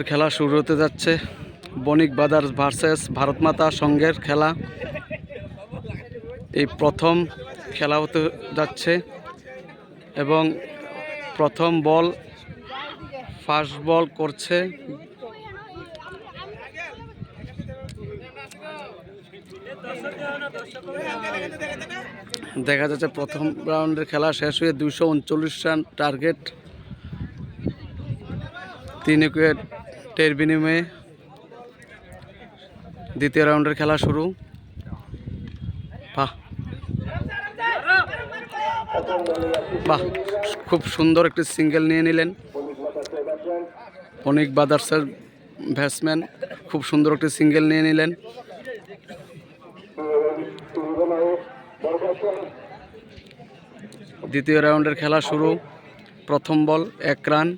খেলা শুরু হতে যাচ্ছে। বণিক ব্রাদার্স ভার্সেস ভারত মাতা সংঘের খেলা। এই প্রথম খেলা হতে যাচ্ছে এবং প্রথম বল ফাস্ট বল করছে দেখা যাচ্ছে। প্রথম রাউন্ডের খেলা শেষ হয়ে 239 রান টার্গেট। 3 উইকেটের বিনিময়ে দ্বিতীয় রাউন্ডের খেলা শুরু। বাহ বাহ, খুব সুন্দর একটি সিঙ্গেল নিয়ে নিলেন বণিক ব্রাদার্সের ব্যাটসম্যান। খুব সুন্দর একটি সিঙ্গেল নিয়ে নিলেন। দ্বিতীয় রাউন্ডের খেলা শুরু। প্রথম বল 1 রান।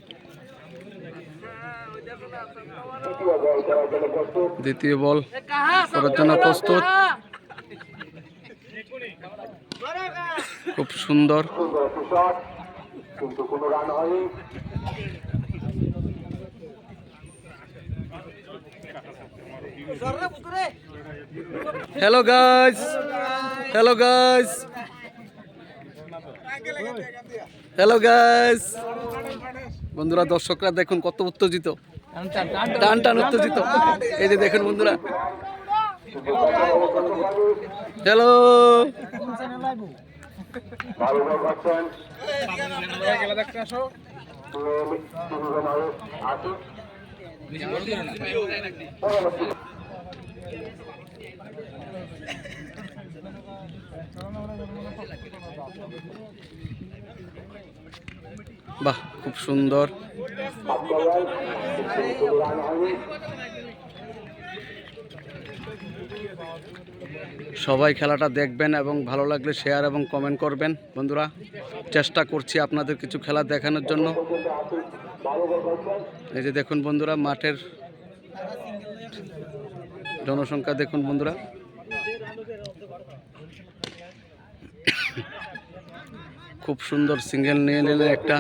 দ্বিতীয় বল করার জন্য প্রস্তুত। খুব সুন্দর। Hello guys, hello guys, hello guys. বন্ধুরা, দর্শকরা দেখুন কত উত্তেজিত, টান টান উত্তেজিত। এই যে দেখুন বন্ধুরা, হ্যালো। বাহ, খুব সুন্দর। সবাই খেলাটা দেখবেন এবং ভালো লাগলে শেয়ার এবং কমেন্ট করবেন। বন্ধুরা, চেষ্টা করছি আপনাদের কিছু খেলা দেখানোর জন্য। এই যে দেখুন বন্ধুরা, মাঠের জনসংখ্যা দেখুন বন্ধুরা। খুব সুন্দর সিঙ্গেল নিয়ে নিলেন একটা।